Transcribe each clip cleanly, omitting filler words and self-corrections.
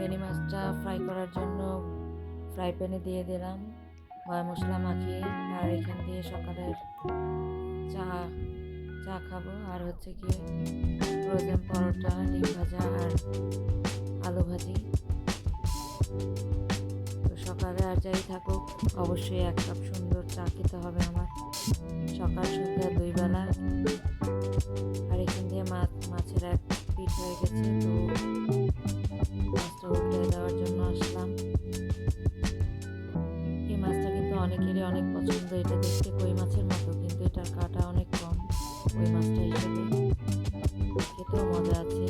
বেনি মাছটা ফ্রাই করার জন্য ফ্রাই প্যানে দিয়ে দিলাম ময় মশলা মাখিয়ে। আর এখান দিয়ে সকালের চা চা খাবো। আর হচ্ছে গিয়ে ফ্রোজেন পরোটা, ডিম ভাজা আর আলু ভাজি। তো সকালে আর যাই থাকুক, অবশ্যই 1 কাপ সুন্দর চা খেতে হবে আমার, সকাল সন্ধ্যা 2 বেলা। আর এখান দিয়ে মাছের এক পিঠ হয়ে গেছে, তো মাছটা উল্টে দেওয়ার জন্য আসলাম। এই মাছটা কিন্তু অনেকেরই অনেক পছন্দ। এটা দেখতে কই মাছের মতো, কিন্তু এটার কাঁটা অনেক কম ওই মাছটা হিসেবে, খেতেও মজা আছে।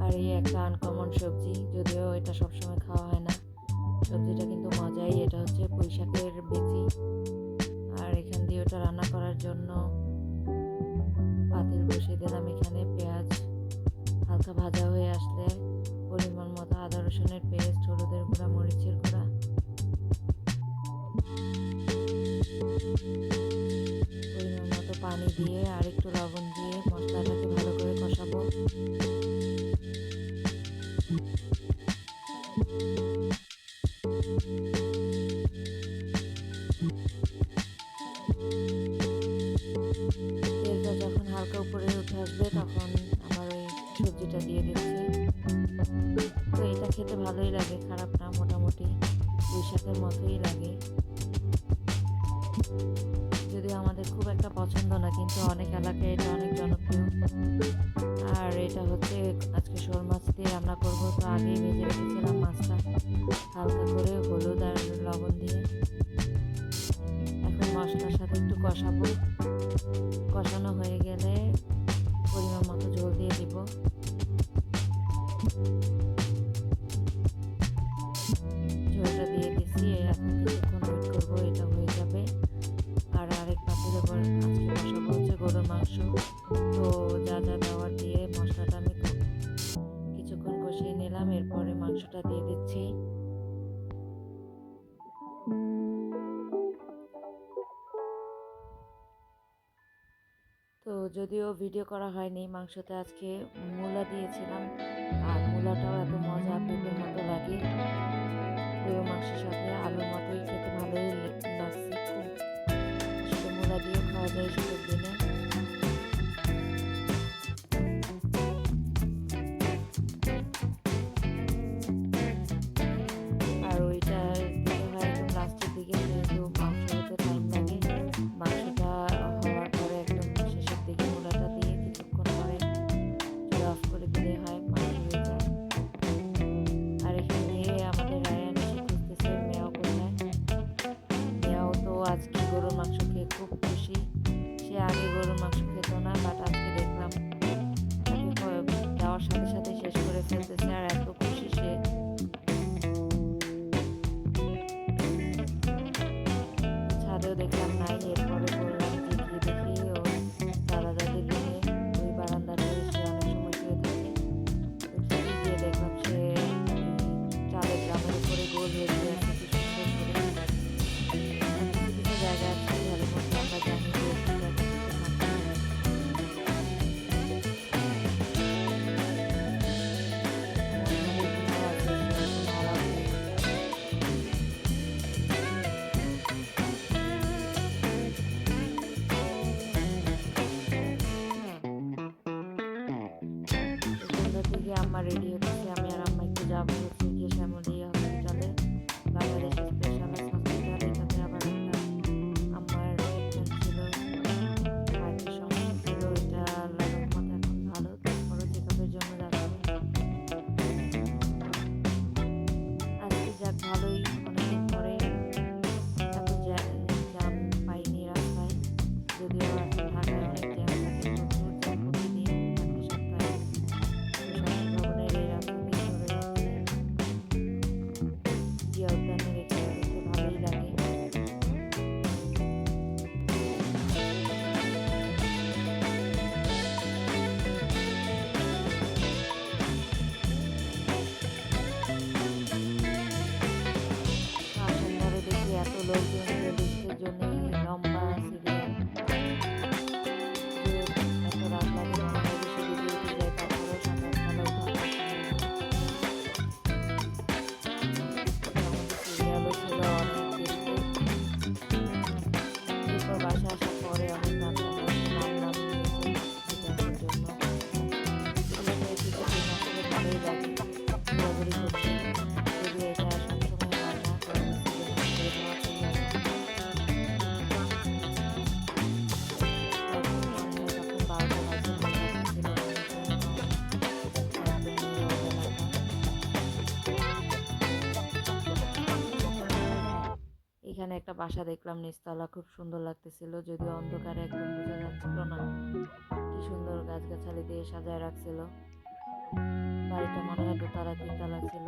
আর এই একটা আনকমন সবজি, যদিও এটা সবসময় খাওয়া হয় না। সবজিটা কিন্তু মজাই। এটা হচ্ছে পুঁই শাকের বিচি। আর এখান দিয়ে ওটা রান্না করার জন্য পাতিল বসিয়ে দিলাম। এখানে পেঁয়াজ হালকা ভাজা হয়ে আসলে পরিমাণ মতো আদা রসুনের পেস্ট, হলুদের গুঁড়া, মরিচের গুঁড়া, পরিমাণ মতো পানি দিয়ে আর একটু লবণ দিয়ে মশলাটাকে ভালো করে কষাবো। তেলটা যখন হালকা উপরে উঠে আসবে তখন আমার ওই সবজিটা দিয়ে দিচ্ছি। তো এটা খেতে ভালোই লাগে, খারাপ না, মোটামুটি পুঁই শাকের মতোই লাগে। যদিও আমাদের খুব একটা পছন্দ না, কিন্তু অনেক এলাকায় এটা অনেক জনপ্রিয়। আর এটা হচ্ছে আজকে শোল মাছ দিয়ে রান্না করব। তো আগেই ভেজে রেখেছিলাম মাছটা হালকা করে হলুদ আর লবণ দিয়ে। এখন মশলার সাথে একটু কষাবো। কষানো হয়ে গেলে পরিমাণ মতো ঝোল দিয়ে দিব। ঝোলটা দিয়ে দিচ্ছি। এখন কিছুক্ষণ ওয়েট করবো, এটা হয়ে যাবে। আর আরেক পাতিলে আজকে বসাবো হচ্ছে গরুর মাংস। তো যা যা দেওয়ার দিয়ে মশলাটা আমি কিছুক্ষণ কষিয়ে নিলাম। এরপরে মাংসটা দিয়ে দিচ্ছি। তো যদিও ভিডিও করা হয়নি, মাংসতে আজকে মূলা দিয়েছিলাম। আর মূলাটাও এত মজা, পেঁপের মতো লাগে। গরুর মাংসের সাথে আলুর মতোই খেতে ভালোই লাগছে খুব। আসলে মূলা দিয়েও খাওয়া যায় শীতের দিনে। আর ওইটা দিতে হয় একদম লাস্টের দিকে, যেহেতু মাংস হতে টাইম লাগে। মাংসটা হওয়ার পরে একদম শেষের দিকে মূলাটা দিয়ে কিছুক্ষণ পরে চুলা অফ করে দিলে হয়, মাংস হয়ে যায়। আর এখানে আমাদের রায়ান এসে খুঁজতেছে মেয়াও কোথায়। মেয়াও তো আজকে গরুর মাংস খেয়ে খুব খুশি। সে আগে গরুর মাংস খেত না, বাট আজকে দেখলাম তাকে যাওয়ার সাথে সাথে শেষ করে ফেলতেছে। আর এত খুশি সে। ছাদেও দেখলাম নাই। এরপরে বললাম যে গিয়ে দেখি ও দাদা দাদির রুমে ওই বারান্দাতে সে অনেক সময় শুয়ে থাকে। তো ঠিকই গিয়ে দেখলাম সে চালের ড্রামের উপরে গোল হয়ে শুয়ে আছে কি সুন্দর করে। কিছু কিছু জায়গা আছে ঘরের মধ্যে আমরা জানি যে ওখানটা কিছু থাকতে হয়। আমাদের কোথাও আছে সেরকম আরাম নেই। সন্ধ্যার দিকে আম্মা রেডি হচ্ছে। আমি আর আম্মা একটু যাবো হচ্ছে গিয়ে শ্যামলী হসপিটালে, বাংলাদেশ স্পেশালাইজ হসপিটাল। এখানে আবার একটা আম্মার ট্রিটমেন্ট ছিল, হার্টের সমস্যা ছিল। এটা আল্লাহর রহমতে এখন ভালো, তারপরও চেকআপের জন্য যাচ্ছে। আজকে যাক ভালোই, অনেকদিন পরে এত জ্যাম পাইনি রাস্তায়। যদিও এখন ঢাকায় অনেক জ্যাম থাকে, প্রচুর জ্যাম প্রতিদিন, প্রতি সপ্তাহে। প্রশাসন ভবনের এই রাস্তা দিয়ে চলে যাচ্ছে। এখানে একটা বাসা দেখলাম নিচতলা, খুব সুন্দর লাগতেছিল, যদিও অন্ধকারে একদম বোঝা যাচ্ছিল না। কি সুন্দর গাছগাছালি দিয়ে সাজায় রাখছিল। বাড়িটা মনে হয় দোতলা তিনতলা ছিল।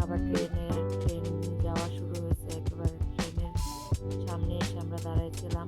আবার ট্রেন যাওয়া শুরু হয়েছে, একেবারে ট্রেনের সামনে এসে আমরা দাঁড়াইছিলাম।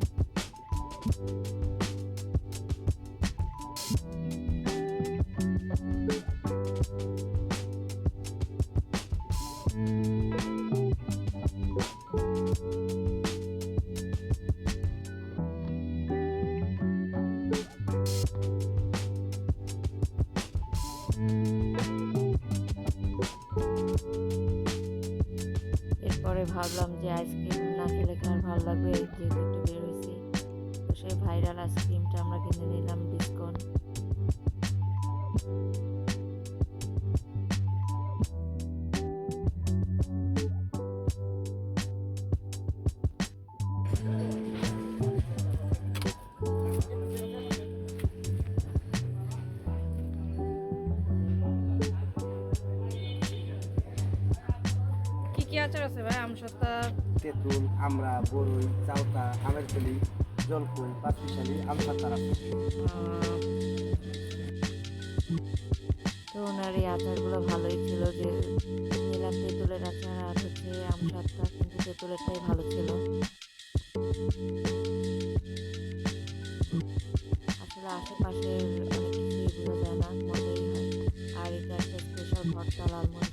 এরপরে ভাবলাম যে আইসক্রিম না খেলে কি আর ভালো লাগবে, যেহেতু একটু বের হয়েছি। তো সেই ভাইরাল আইসক্রিমটা আমরা কিনে নিলাম, বিস্কন। কি কি আচার আছে ভাই? আমসত্তা, তেঁতুল, আমরা, বরই, চাউতা, আমের কলি, জলকুই, পাঁচমিশালি, আম পাতার আছে। তো ওনার এই আচারগুলো ভালোই ছিল, যে নিলাম তেঁতুলের আচার আর হচ্ছে আম সাতটা, কিন্তু তেঁতুলেরটাই ভালো ছিল। আসলে আশেপাশের অনেক কিছুই বোঝা যায় না, মজাই হয়। আর এটা একটা স্পেশাল ভর্তা, লালমরিচ